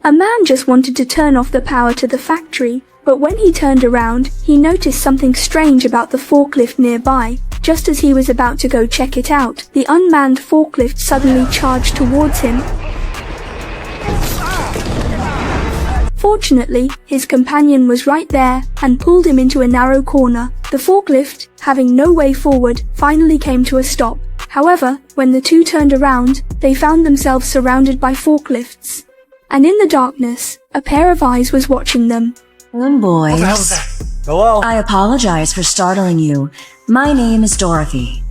A man just wanted to turn off the power to the factory, but when he turned around, he noticed something strange about the forklift nearby. Just as he was about to go check it out, the unmanned forklift suddenly charged towards him. Fortunately, his companion was right there and pulled him into a narrow corner. The forklift, having no way forward, finally came to a stop. However, when the two turned around, they found themselves surrounded by forklifts. And in the darkness, a pair of eyes was watching them. Boys. What the hell was that? Hello? I apologize for startling you. My name is Dorothy.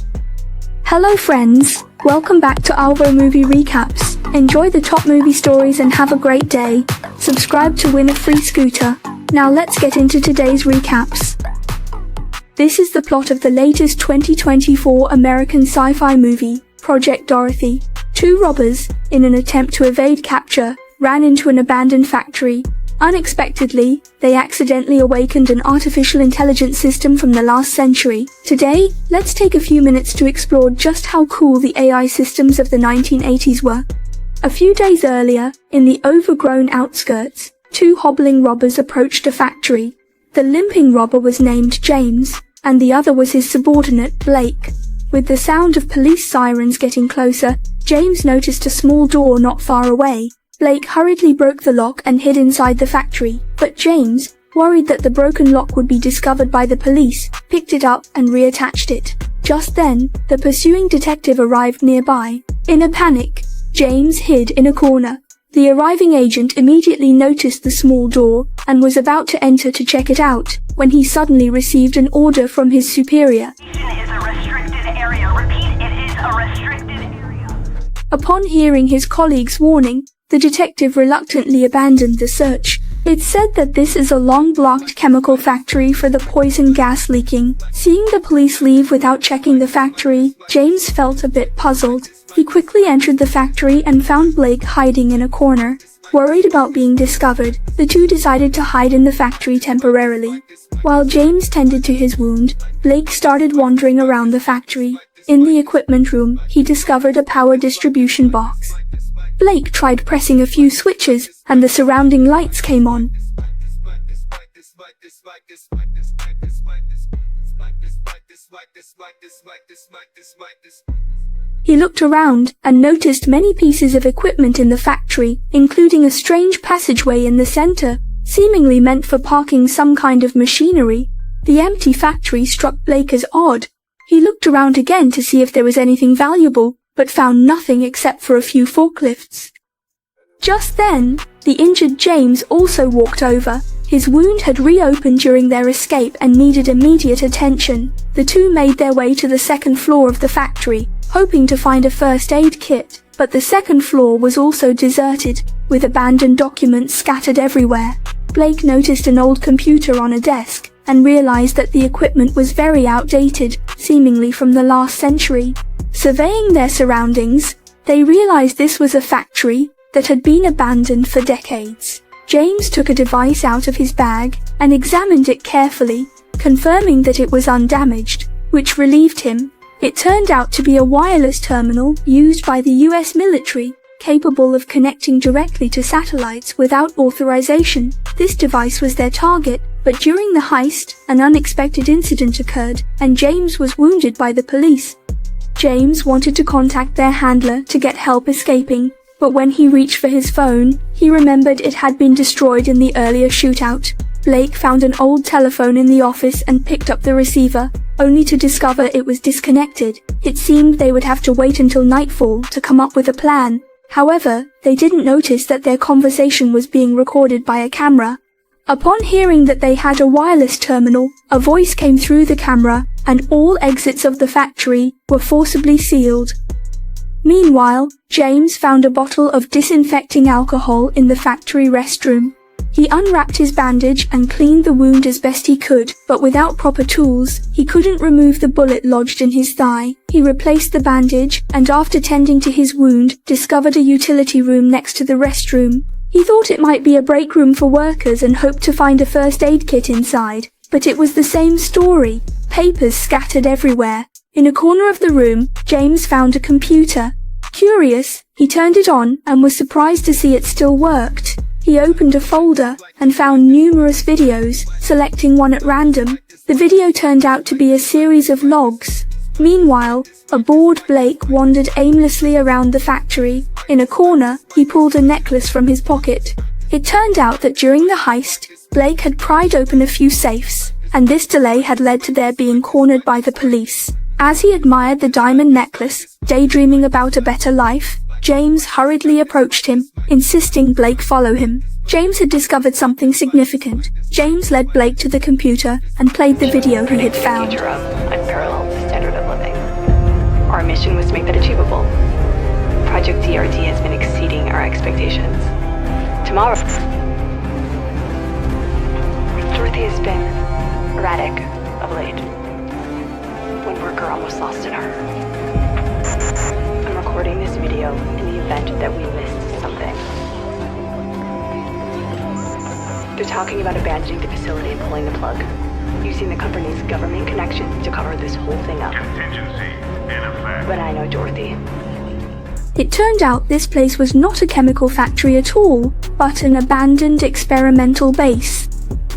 Hello friends, welcome back to Alvo Movie Recaps. Enjoy the top movie stories and have a great day. Subscribe to win a free scooter. Now let's get into today's recaps. This is the plot of the latest 2024 American sci-fi movie, Project Dorothy. Two robbers, in an attempt to evade capture, ran into an abandoned factory. Unexpectedly, they accidentally awakened an artificial intelligence system from the last century. Today, let's take a few minutes to explore just how cool the AI systems of the 1980s were. A few days earlier, in the overgrown outskirts, two hobbling robbers approached a factory. The limping robber was named James, and the other was his subordinate, Blake. With the sound of police sirens getting closer, James noticed a small door not far away. Blake hurriedly broke the lock and hid inside the factory, but James, worried that the broken lock would be discovered by the police, picked it up and reattached it. Just then, the pursuing detective arrived nearby. In a panic, James hid in a corner. The arriving agent immediately noticed the small door and was about to enter to check it out, when he suddenly received an order from his superior. Upon hearing his colleague's warning, the detective reluctantly abandoned the search. It's said that this is a long-blocked chemical factory for the poison gas leaking. Seeing the police leave without checking the factory, James felt a bit puzzled. He quickly entered the factory and found Blake hiding in a corner. Worried about being discovered, the two decided to hide in the factory temporarily. While James tended to his wound, Blake started wandering around the factory. In the equipment room, he discovered a power distribution box. Blake tried pressing a few switches, and the surrounding lights came on. He looked around, and noticed many pieces of equipment in the factory, including a strange passageway in the center, seemingly meant for parking some kind of machinery. The empty factory struck Blake as odd. He looked around again to see if there was anything valuable, but found nothing except for a few forklifts. Just then, the injured James also walked over. His wound had reopened during their escape and needed immediate attention. The two made their way to the second floor of the factory, hoping to find a first aid kit, but the second floor was also deserted, with abandoned documents scattered everywhere. Blake noticed an old computer on a desk, and realized that the equipment was very outdated, seemingly from the last century. Surveying their surroundings, they realized this was a factory that had been abandoned for decades. James took a device out of his bag and examined it carefully, confirming that it was undamaged, which relieved him. It turned out to be a wireless terminal used by the US military, capable of connecting directly to satellites without authorization. This device was their target, but during the heist, an unexpected incident occurred, and James was wounded by the police. James wanted to contact their handler to get help escaping, but when he reached for his phone, he remembered it had been destroyed in the earlier shootout. Blake found an old telephone in the office and picked up the receiver, only to discover it was disconnected. It seemed they would have to wait until nightfall to come up with a plan. However, they didn't notice that their conversation was being recorded by a camera. Upon hearing that they had a wireless terminal, a voice came through the camera, and all exits of the factory were forcibly sealed. Meanwhile, James found a bottle of disinfecting alcohol in the factory restroom. He unwrapped his bandage and cleaned the wound as best he could, but without proper tools, he couldn't remove the bullet lodged in his thigh. He replaced the bandage, and after tending to his wound, discovered a utility room next to the restroom. He thought it might be a break room for workers and hoped to find a first aid kit inside, but it was the same story. Papers scattered everywhere. In a corner of the room, James found a computer. Curious, he turned it on and was surprised to see it still worked. He He opened a folder and found numerous videos, selecting one at random. The video turned out to be a series of logs. Meanwhile, a bored Blake wandered aimlessly around the factory. In a corner, he pulled a necklace from his pocket. It turned out that during the heist, Blake had pried open a few safes, and this delay had led to their being cornered by the police. As he admired the diamond necklace, daydreaming about a better life, James hurriedly approached him, insisting Blake follow him. James had discovered something significant. James led Blake to the computer and played the video he had found. Future of unparalleled standard of living. Our mission was to make that achievable. Project DRT has been exceeding our expectations. Tomorrow, Dorothy has been erratic of late. One worker almost lost an arm. I'm recording this video in the event that we missed something. They're talking about abandoning the facility and pulling the plug, using the company's government connections to cover this whole thing up. Contingency in effect. But I know Dorothy. It turned out this place was not a chemical factory at all, but an abandoned experimental base.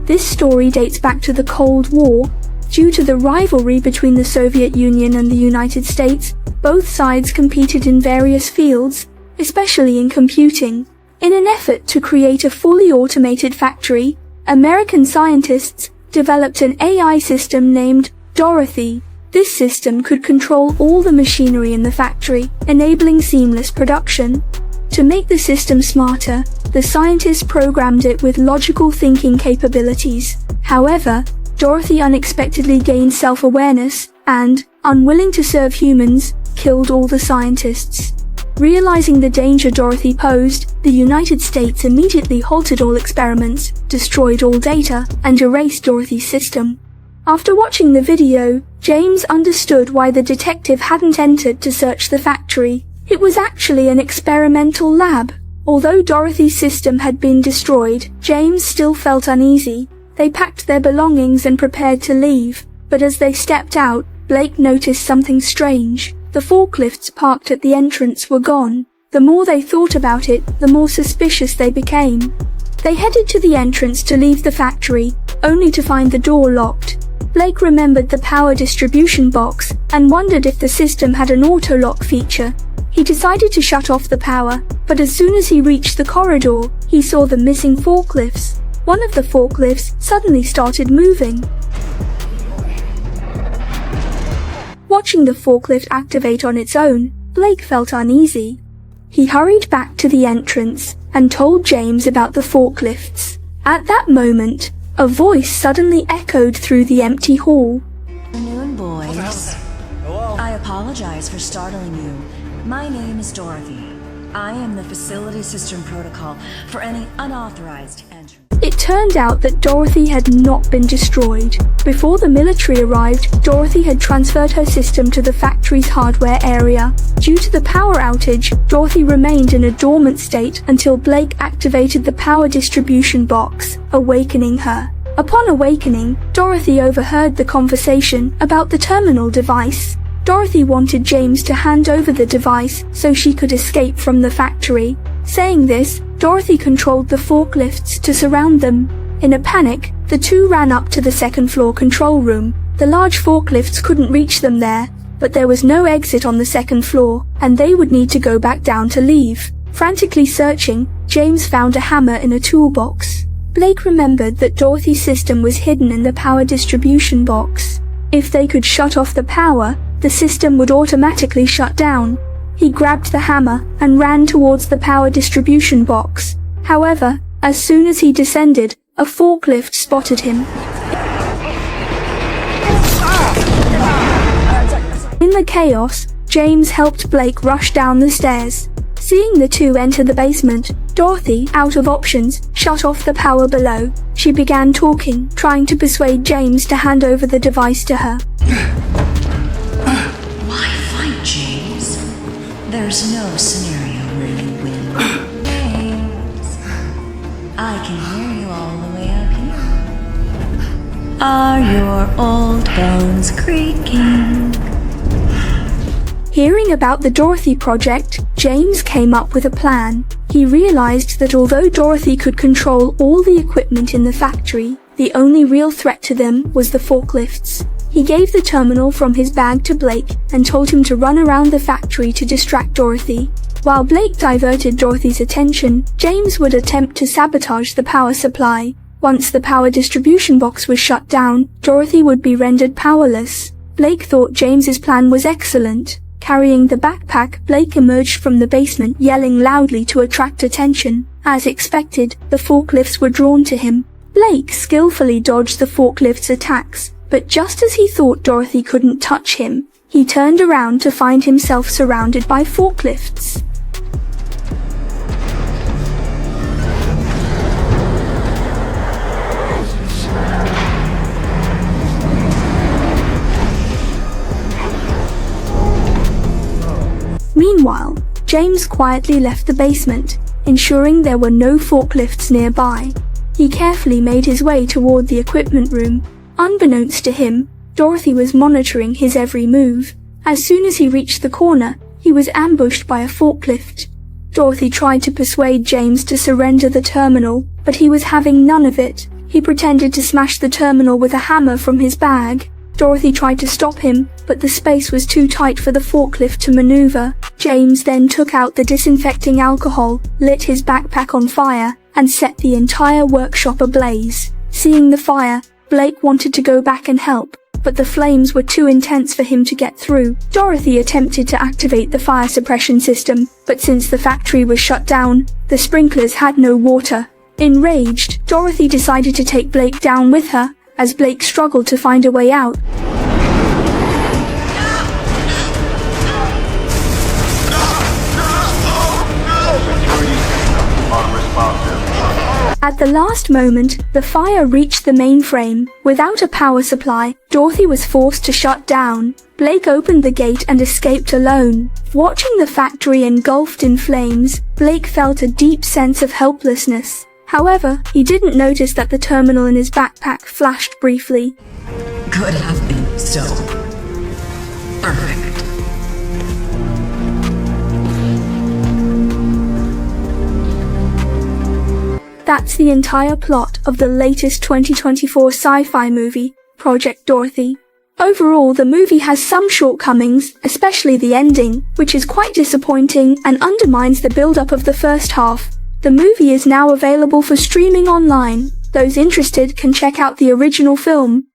This story dates back to the Cold War. Due to the rivalry between the Soviet Union and the United States, both sides competed in various fields, especially in computing. In an effort to create a fully automated factory, American scientists developed an AI system named Dorothy. This system could control all the machinery in the factory, enabling seamless production. To make the system smarter, the scientists programmed it with logical thinking capabilities. However, Dorothy unexpectedly gained self-awareness and, unwilling to serve humans, killed all the scientists. Realizing the danger Dorothy posed, the United States immediately halted all experiments, destroyed all data, and erased Dorothy's system. After watching the video, James understood why the detective hadn't entered to search the factory. It was actually an experimental lab. Although Dorothy's system had been destroyed, James still felt uneasy. They packed their belongings and prepared to leave, but as they stepped out, Blake noticed something strange. The forklifts parked at the entrance were gone. The more they thought about it, the more suspicious they became. They headed to the entrance to leave the factory, only to find the door locked. Blake remembered the power distribution box and wondered if the system had an auto-lock feature. He decided to shut off the power, but as soon as he reached the corridor, he saw the missing forklifts. One of the forklifts suddenly started moving. Watching the forklift activate on its own, Blake felt uneasy. He hurried back to the entrance and told James about the forklifts. At that moment, a voice suddenly echoed through the empty hall. Good afternoon, boys. Hello. I apologize for startling you. My name is Dorothy. I am the facility system protocol for any unauthorized entrance. It turned out that Dorothy had not been destroyed. Before the military arrived, Dorothy had transferred her system to the factory's hardware area. Due to the power outage, Dorothy remained in a dormant state until Blake activated the power distribution box, awakening her. Upon awakening, Dorothy overheard the conversation about the terminal device. Dorothy wanted James to hand over the device so she could escape from the factory. Saying this, Dorothy controlled the forklifts to surround them. In a panic, the two ran up to the second-floor control room. The large forklifts couldn't reach them there, but there was no exit on the second floor, and they would need to go back down to leave. Frantically searching, James found a hammer in a toolbox. Blake remembered that Dorothy's system was hidden in the power distribution box. If they could shut off the power, the system would automatically shut down. He grabbed the hammer and ran towards the power distribution box. However, as soon as he descended, a forklift spotted him. In the chaos, James helped Blake rush down the stairs. Seeing the two enter the basement, Dorothy, out of options, shut off the power below. She began talking, trying to persuade James to hand over the device to her. Why fight, James? There's no scenario where you win. James, I can hear you all the way up here. Are your old bones creaking? Hearing about the Dorothy project, James came up with a plan. He realized that although Dorothy could control all the equipment in the factory, the only real threat to them was the forklifts. He gave the terminal from his bag to Blake and told him to run around the factory to distract Dorothy. While Blake diverted Dorothy's attention, James would attempt to sabotage the power supply. Once the power distribution box was shut down, Dorothy would be rendered powerless. Blake thought James's plan was excellent. Carrying the backpack, Blake emerged from the basement yelling loudly to attract attention. As expected, the forklifts were drawn to him. Blake skillfully dodged the forklifts' attacks, but just as he thought Dorothy couldn't touch him, he turned around to find himself surrounded by forklifts. Meanwhile, James quietly left the basement, ensuring there were no forklifts nearby. He carefully made his way toward the equipment room. Unbeknownst to him, Dorothy was monitoring his every move. As soon as he reached the corner, he was ambushed by a forklift. Dorothy tried to persuade James to surrender the terminal, but he was having none of it. He pretended to smash the terminal with a hammer from his bag. Dorothy tried to stop him, but the space was too tight for the forklift to maneuver. James then took out the disinfecting alcohol, lit his backpack on fire, and set the entire workshop ablaze. Seeing the fire, Blake wanted to go back and help, but the flames were too intense for him to get through. Dorothy attempted to activate the fire suppression system, but since the factory was shut down, the sprinklers had no water. Enraged, Dorothy decided to take Blake down with her, as Blake struggled to find a way out. At the last moment, the fire reached the mainframe. Without a power supply, Dorothy was forced to shut down. Blake opened the gate and escaped alone. Watching the factory engulfed in flames, Blake felt a deep sense of helplessness. However, he didn't notice that the terminal in his backpack flashed briefly. Could have been so perfect. That's the entire plot of the latest 2024 sci-fi movie, Project Dorothy. Overall, the movie has some shortcomings, especially the ending, which is quite disappointing and undermines the build-up of the first half. The movie is now available for streaming online. Those interested can check out the original film.